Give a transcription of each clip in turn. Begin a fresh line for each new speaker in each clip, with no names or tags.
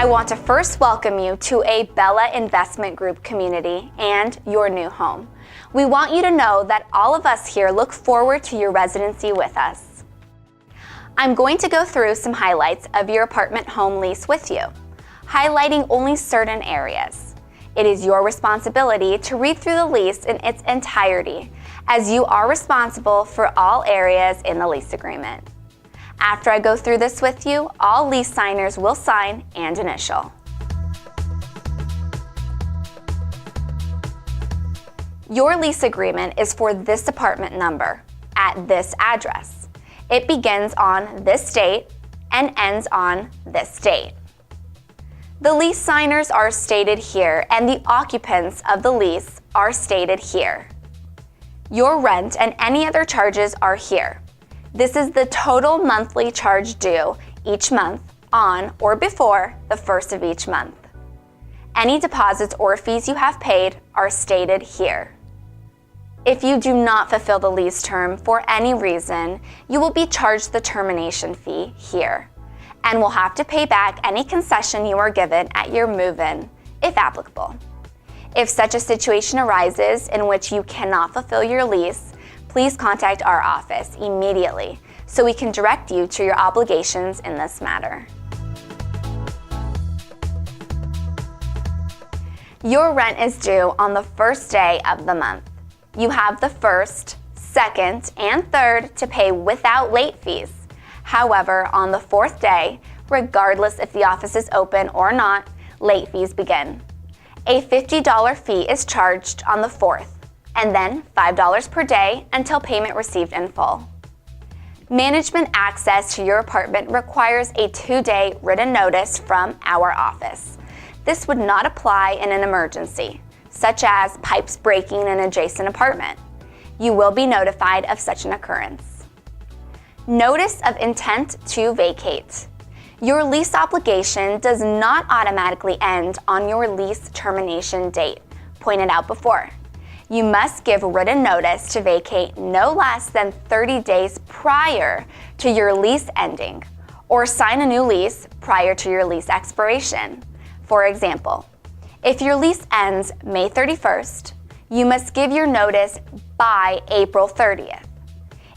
I want to first welcome you to a Bella Investment Group community and your new home. We want you to know that all of us here look forward to your residency with us. I'm going to go through some highlights of your apartment home lease with you, highlighting only certain areas. It is your responsibility to read through the lease in its entirety, as you are responsible for all areas in the lease agreement. After I go through this with you, all lease signers will sign and initial. Your lease agreement is for this apartment number at this address. It begins on this date and ends on this date. The lease signers are stated here and the occupants of the lease are stated here. Your rent and any other charges are here. This is the total monthly charge due each month on or before the first of each month. Any deposits or fees you have paid are stated here. If you do not fulfill the lease term for any reason, you will be charged the termination fee here and will have to pay back any concession you are given at your move-in, if applicable. If such a situation arises in which you cannot fulfill your lease, please contact our office immediately so we can direct you to your obligations in this matter. Your rent is due on the first day of the month. You have the first, second, and third to pay without late fees. However, on the fourth day, regardless if the office is open or not, late fees begin. A $50 fee is charged on the fourth, and then $5 per day until payment received in full. Management access to your apartment requires a 2-day written notice from our office. This would not apply in an emergency, such as pipes breaking in an adjacent apartment. You will be notified of such an occurrence. Notice of intent to vacate. Your lease obligation does not automatically end on your lease termination date, pointed out before. You must give written notice to vacate no less than 30 days prior to your lease ending, or sign a new lease prior to your lease expiration. For example, if your lease ends May 31st, you must give your notice by April 30th.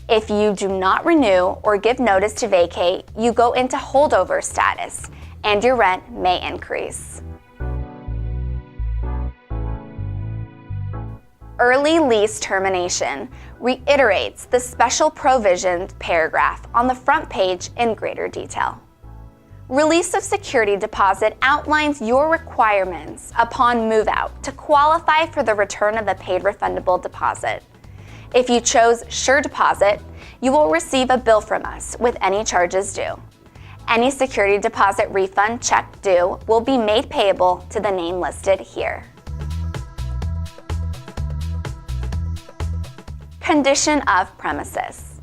If you do not renew or give notice to vacate, you go into holdover status, and your rent may increase. Early lease termination reiterates the special provisions paragraph on the front page in greater detail. Release of security deposit outlines your requirements upon move-out to qualify for the return of the paid refundable deposit. If you chose Sure Deposit, you will receive a bill from us with any charges due. Any security deposit refund check due will be made payable to the name listed here. Condition of premises.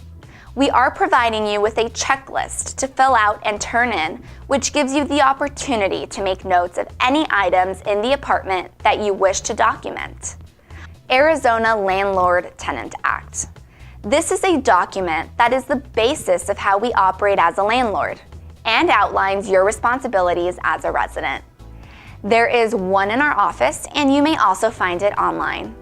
We are providing you with a checklist to fill out and turn in, which gives you the opportunity to make notes of any items in the apartment that you wish to document. Arizona Landlord Tenant Act. This is a document that is the basis of how we operate as a landlord and outlines your responsibilities as a resident. There is one in our office, and you may also find it online.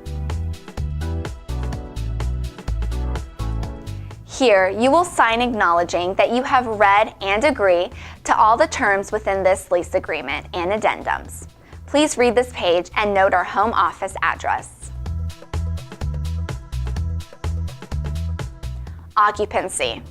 Here, you will sign acknowledging that you have read and agree to all the terms within this lease agreement and addendums. Please read this page and note our home office address. Occupancy.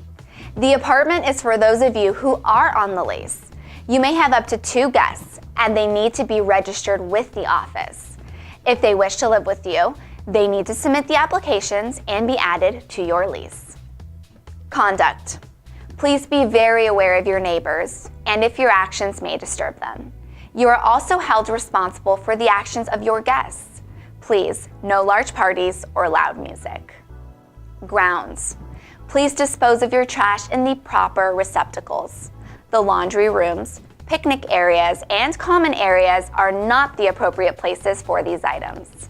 The apartment is for those of you who are on the lease. You may have up to 2 guests, and they need to be registered with the office. If they wish to live with you, they need to submit the applications and be added to your lease. Conduct. Please be very aware of your neighbors and if your actions may disturb them. You are also held responsible for the actions of your guests. Please, no large parties or loud music. Grounds. Please dispose of your trash in the proper receptacles. The laundry rooms, picnic areas, and common areas are not the appropriate places for these items.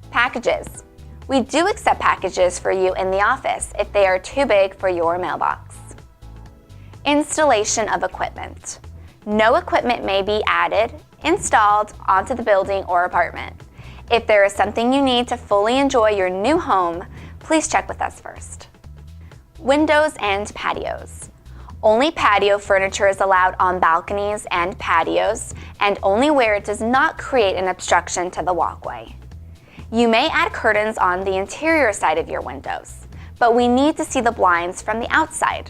Packages. We do accept packages for you in the office if they are too big for your mailbox. Installation of equipment. No equipment may be added, installed onto the building or apartment. If there is something you need to fully enjoy your new home, please check with us first. Windows and patios. Only patio furniture is allowed on balconies and patios, and only where it does not create an obstruction to the walkway. You may add curtains on the interior side of your windows, but we need to see the blinds from the outside.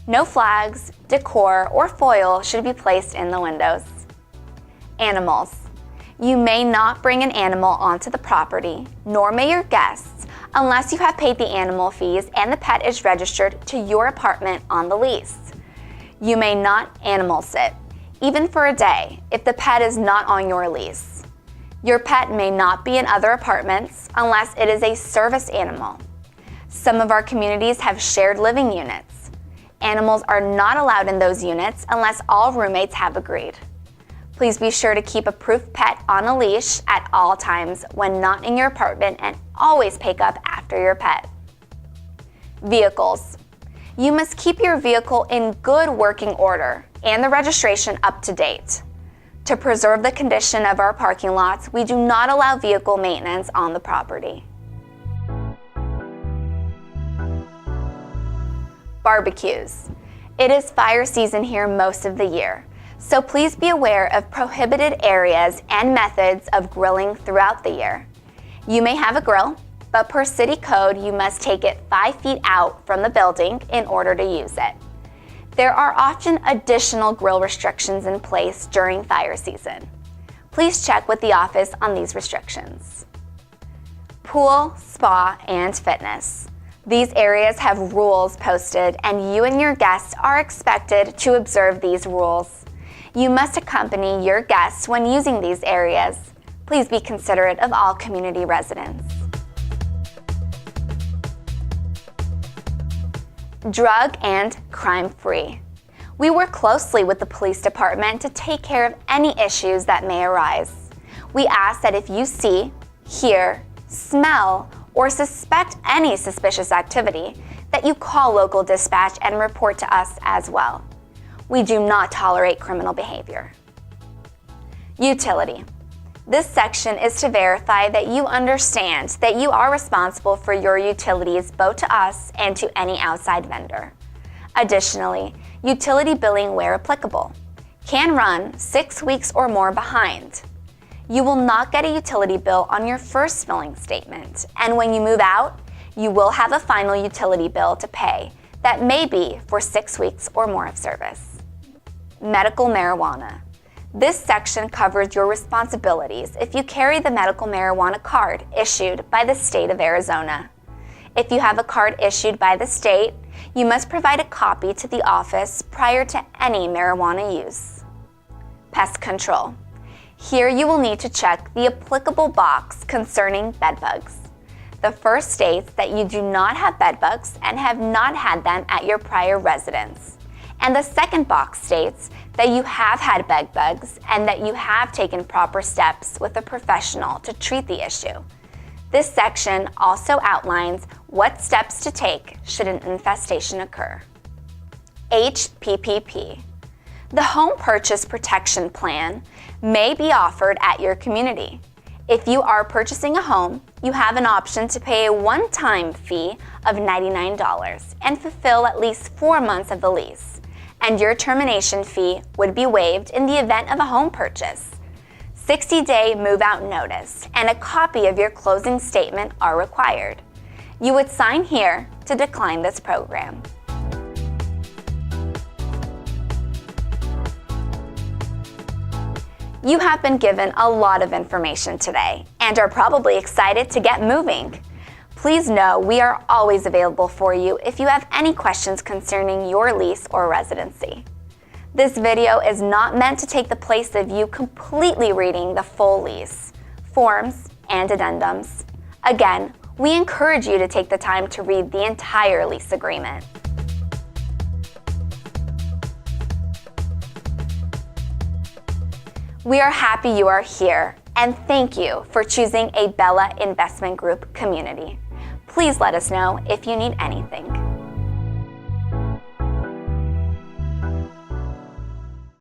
No flags, decor, or foil should be placed in the windows. Animals. You may not bring an animal onto the property, nor may your guests, unless you have paid the animal fees and the pet is registered to your apartment on the lease. You may not animal sit, even for a day, if the pet is not on your lease. Your pet may not be in other apartments unless it is a service animal. Some of our communities have shared living units. Animals are not allowed in those units unless all roommates have agreed. Please be sure to keep a proof pet on a leash at all times when not in your apartment, and always pick up after your pet. Vehicles. You must keep your vehicle in good working order and the registration up to date. To preserve the condition of our parking lots, we do not allow vehicle maintenance on the property. Barbecues. It is fire season here most of the year, so please be aware of prohibited areas and methods of grilling throughout the year. You may have a grill, but per city code, you must take it 5 feet out from the building in order to use it. There are often additional grill restrictions in place during fire season. Please check with the office on these restrictions. Pool, spa, and fitness. These areas have rules posted, and you and your guests are expected to observe these rules. You must accompany your guests when using these areas. Please be considerate of all community residents. Drug and crime-free. We work closely with the police department to take care of any issues that may arise. We ask that if you see, hear, smell, or suspect any suspicious activity, that you call local dispatch and report to us as well. We do not tolerate criminal behavior. Utility. This section is to verify that you understand that you are responsible for your utilities both to us and to any outside vendor. Additionally, utility billing, where applicable, can run 6 weeks or more behind. You will not get a utility bill on your first billing statement, and when you move out, you will have a final utility bill to pay that may be for 6 weeks or more of service. Medical marijuana. This section covers your responsibilities if you carry the medical marijuana card issued by the state of Arizona. If you have a card issued by the state, you must provide a copy to the office prior to any marijuana use. Pest control. Here you will need to check the applicable box concerning bedbugs. The first states that you do not have bedbugs and have not had them at your prior residence. And the second box states that you have had bedbugs and that you have taken proper steps with a professional to treat the issue. This section also outlines what steps to take should an infestation occur. HPPP. The Home Purchase Protection Plan may be offered at your community. If you are purchasing a home, you have an option to pay a one-time fee of $99 and fulfill at least 4 months of the lease, and your termination fee would be waived in the event of a home purchase. 60-day move-out notice and a copy of your closing statement are required. You would sign here to decline this program. You have been given a lot of information today and are probably excited to get moving. Please know we are always available for you if you have any questions concerning your lease or residency. This video is not meant to take the place of you completely reading the full lease, forms, and addendums. Again, we encourage you to take the time to read the entire lease agreement. We are happy you are here, and thank you for choosing a Bella Investment Group community. Please let us know if you need anything.